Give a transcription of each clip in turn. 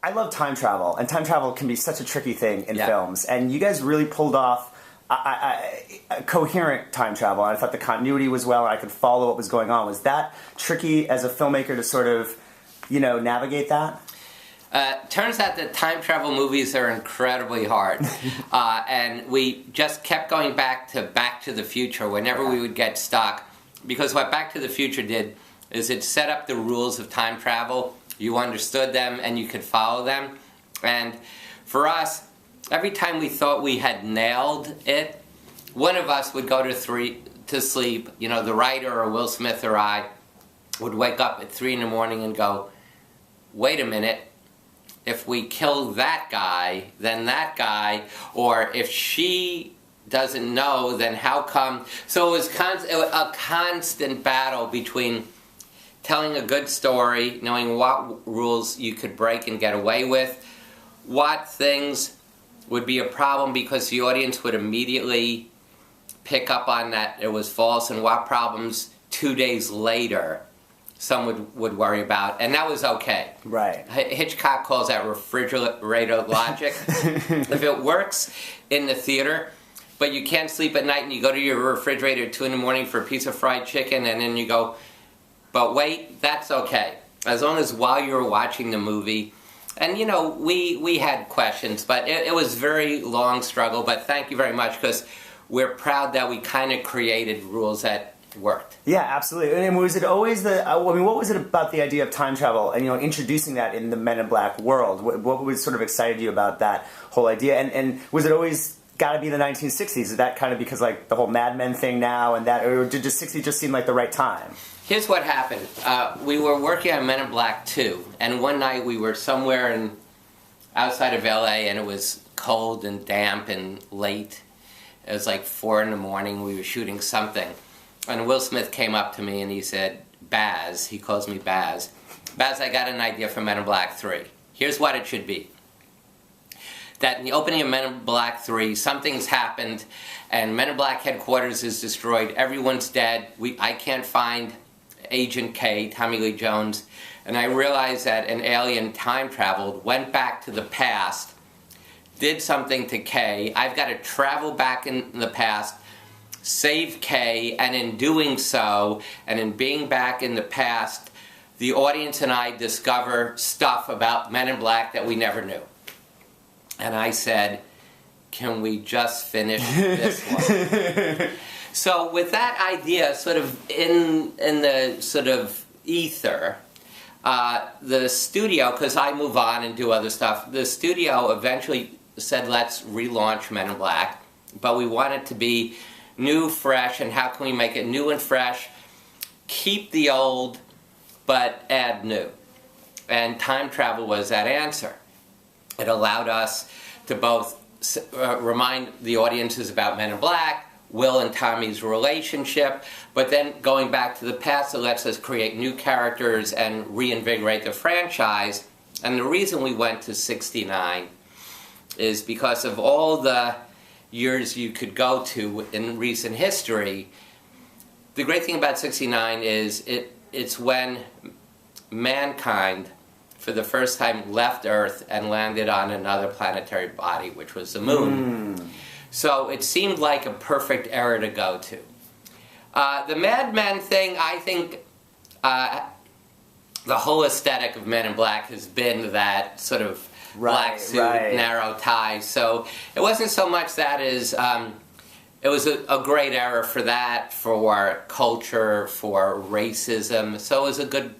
I love time travel, and time travel can be such a tricky thing in Yeah. films. And you guys really pulled off a coherent time travel. And I thought the continuity was well, and I could follow what was going on. Was that tricky as a filmmaker to sort of, navigate that? Turns out that time travel movies are incredibly hard. And we just kept going back to the Future whenever we would get stuck. Because what Back to the Future did is it set up the rules of time travel. You understood them and you could follow them. And for us, every time we thought we had nailed it, one of us would go to sleep. The writer or Will Smith or I would wake up at 3 in the morning and go, wait a minute, if we kill that guy, then that guy, or if she doesn't know, then how come? So it was a constant battle between telling a good story, knowing what rules you could break and get away with, what things would be a problem because the audience would immediately pick up on that it was false, and what problems 2 days later some would worry about, and that was okay. Right. Hitchcock calls that refrigerator logic. If it works in the theater, but you can't sleep at night and you go to your refrigerator at 2 in the morning for a piece of fried chicken, and then you go, but wait, that's okay. As long as while you were watching the movie, and we had questions, but it was a very long struggle, but thank you very much, because we're proud that we kind of created rules that worked. Yeah, absolutely. And was it always what was it about the idea of time travel and, introducing that in the Men in Black world? What was sort of excited you about that whole idea? And was it always got to be the 1960s? Is that kind of because, like, the whole Mad Men thing now, and that, or did the 60s just seem like the right time? Here's what happened. We were working on Men in Black 2, and one night we were somewhere outside of LA, and it was cold and damp and late. It was like 4 in the morning. We were shooting something. And Will Smith came up to me and he said, Baz, he calls me Baz, Baz, I got an idea for Men in Black 3. Here's what it should be. That in the opening of Men in Black 3, something's happened, and Men in Black headquarters is destroyed, everyone's dead, I can't find Agent K, Tommy Lee Jones, and I realized that an alien time traveled, went back to the past, did something to K, I've got to travel back in the past, save K, and in doing so, and in being back in the past, the audience and I discover stuff about Men in Black that we never knew. And I said, can we just finish this one? So with that idea sort of in the sort of ether, the studio, because I move on and do other stuff, the studio eventually said, let's relaunch Men in Black, but we want it to be new, fresh, and how can we make it new and fresh, keep the old, but add new? And time travel was that answer. It allowed us to both remind the audiences about Men in Black, Will and Tommy's relationship, but then going back to the past, it lets us create new characters and reinvigorate the franchise. And the reason we went to 69 is because of all the years you could go to in recent history. The great thing about 69 is it's when mankind for the first time left Earth and landed on another planetary body, which was the moon. So it seemed like a perfect era to go to. The Mad Men thing, I think the whole aesthetic of Men in Black has been that sort of black suit, narrow tie. So it wasn't so much that as it was a great era for that, for culture, for racism. So it was a good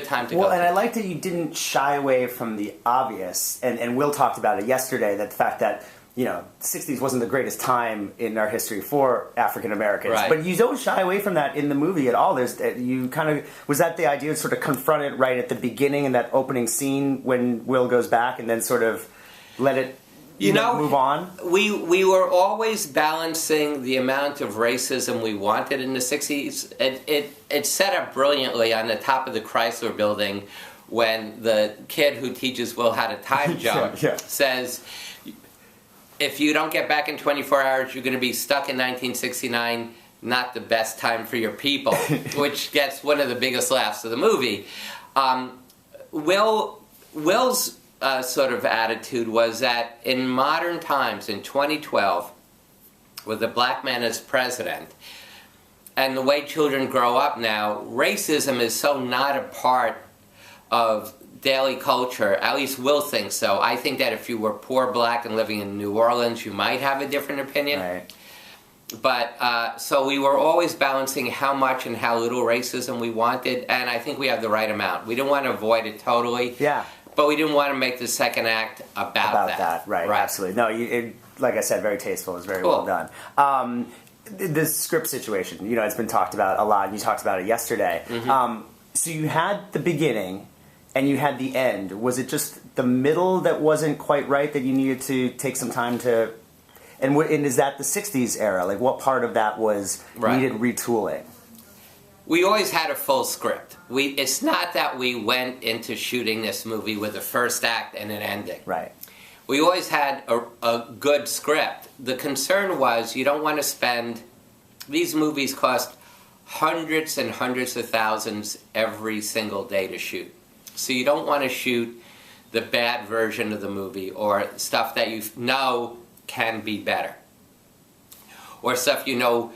time to go. Well, and I like that you didn't shy away from the obvious. And Will talked about it yesterday, that the fact that, the 60s wasn't the greatest time in our history for African Americans. Right. But you don't shy away from that in the movie at all. Was that the idea to sort of confront it right at the beginning in that opening scene when Will goes back, and then sort of let it move on? We were always balancing the amount of racism we wanted in the 60s. It set up brilliantly on the top of the Chrysler building when the kid who teaches Will how to time jump says, if you don't get back in 24 hours, you're going to be stuck in 1969, not the best time for your people, which gets one of the biggest laughs of the movie. Will's sort of attitude was that in modern times, in 2012, with a black man as president, and the way children grow up now, racism is so not a part of daily culture. At least Will thinks so. I think that if you were poor black and living in New Orleans, you might have a different opinion. Right. But, so we were always balancing how much and how little racism we wanted, and I think we have the right amount. We didn't want to avoid it totally. Yeah. But we didn't want to make the second act about that. Right, absolutely. No, like I said, very tasteful. It was very Cool. well done. The script situation, it's been talked about a lot, and you talked about it yesterday. Mm-hmm. So you had the beginning, and you had the end. Was it just the middle that wasn't quite right, that you needed to take some time to... And is that the 60s era? Like, what part of that was needed retooling? We always had a full script. It's not that we went into shooting this movie with a first act and an ending. Right. We always had a good script. The concern was you don't want to spend... These movies cost hundreds and hundreds of thousands every single day to shoot. So you don't want to shoot the bad version of the movie or stuff that you know can be better. Or stuff you know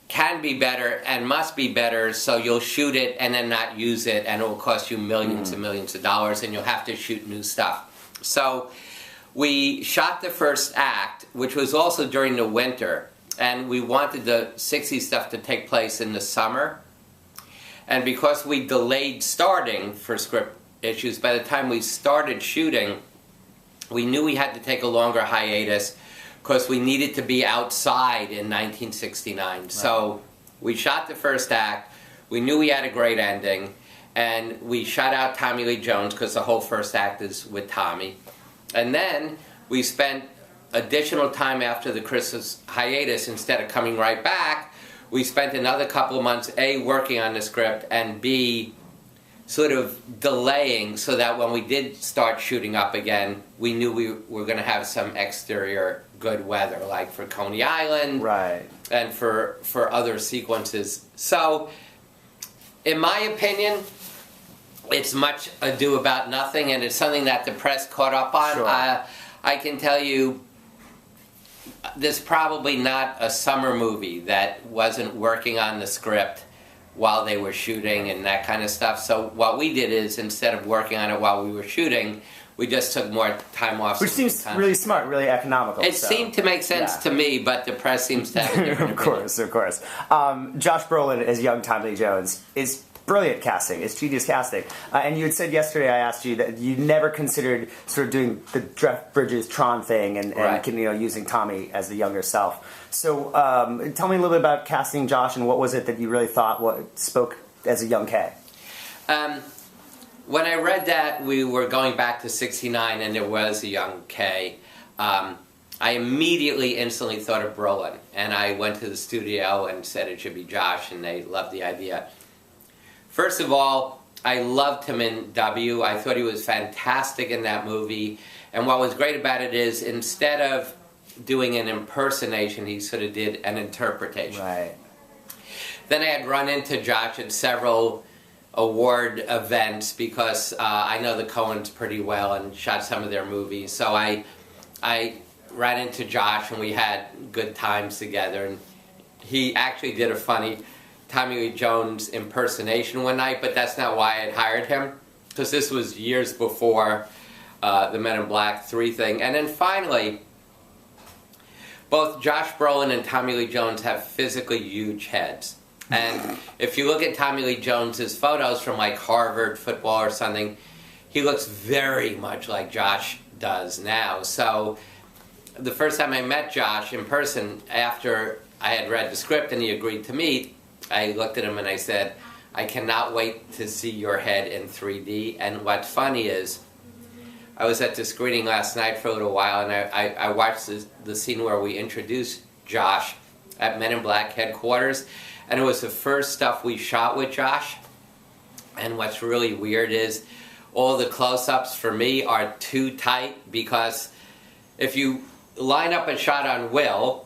can be better and must be better, so you'll shoot it and then not use it, and it will cost you millions and millions of dollars, and you'll have to shoot new stuff. So we shot the first act, which was also during the winter, and we wanted the 60s stuff to take place in the summer. And because we delayed starting for script issues, by the time we started shooting, we knew we had to take a longer hiatus because we needed to be outside in 1969. Right. So we shot the first act, we knew we had a great ending, and we shot out Tommy Lee Jones because the whole first act is with Tommy. And then we spent additional time after the Christmas hiatus. Instead of coming right back, we spent another couple of months, A, working on the script, and B, sort of delaying so that when we did start shooting up again, we knew we were going to have some exterior good weather, like for Coney Island, right, and for other sequences. So, in my opinion, it's much ado about nothing, and it's something that the press caught up on. Sure. I can tell you, there's probably not a summer movie that wasn't working on the script while they were shooting and that kind of stuff. So what we did is, instead of working on it while we were shooting, we just took more time off. Which seems really smart, really economical. It seemed to make sense to me, but the press seems to have a different Of course. Josh Brolin as young Tommy Lee Jones is brilliant casting. It's genius casting. And you had said yesterday, I asked you, that you never considered sort of doing the Jeff Bridges Tron thing and using Tommy as the younger self. So tell me a little bit about casting Josh, and what was it that you really thought spoke as a young K? When I read that we were going back to 69 and there was a young K, I immediately, instantly thought of Brolin. And I went to the studio and said it should be Josh, and they loved the idea. First of all, I loved him in W. I thought he was fantastic in that movie. And what was great about it is, instead of doing an impersonation, he sort of did an interpretation. Right. Then I had run into Josh at several award events because I know the Coens pretty well and shot some of their movies. So I ran into Josh and we had good times together. And he actually did a funny Tommy Lee Jones impersonation one night, but that's not why I had hired him, because this was years before the Men in Black 3 thing. And then finally, both Josh Brolin and Tommy Lee Jones have physically huge heads. And if you look at Tommy Lee Jones's photos from like Harvard football or something, he looks very much like Josh does now. So the first time I met Josh in person, after I had read the script and he agreed to meet, I looked at him and I said, I cannot wait to see your head in 3D. And what's funny is, I was at the screening last night for a little while, and I watched the scene where we introduced Josh at Men in Black headquarters, and it was the first stuff we shot with Josh. And what's really weird is, all the close-ups for me are too tight, because if you line up a shot on Will,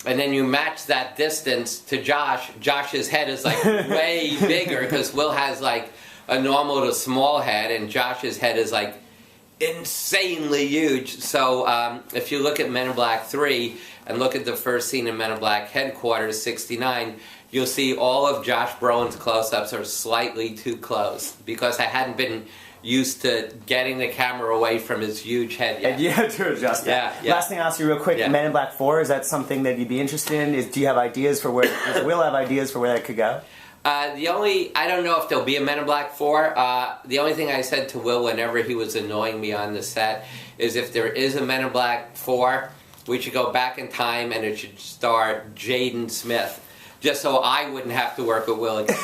and then you match that distance to Josh, Josh's head is like way bigger, because Will has like a normal to small head, and Josh's head is like insanely huge. So if you look at Men in Black 3 and look at the first scene in Men in Black Headquarters 69, you'll see all of Josh Brolin's close-ups are slightly too close because I hadn't been used to getting the camera away from his huge head yet. And you had to adjust that. Yeah. Last thing I'll ask you real quick, Yeah. Men in Black 4, is that something that you'd be interested in? Do you have ideas for where, does Will have ideas for where that could go? I don't know if there'll be a Men in Black 4. The only thing I said to Will whenever he was annoying me on the set is if there is a Men in Black 4, we should go back in time and it should star Jaden Smith. Just so I wouldn't have to work with Will again.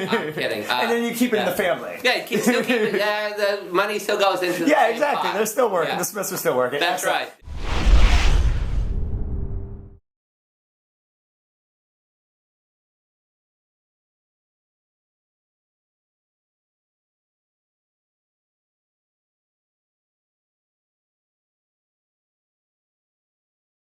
I'm kidding. And then you keep it in the family. Yeah, still keep it. The money still goes into the Yeah, same exactly. pot. They're still working. Yeah. The Smiths are still working. That's Excellent. right.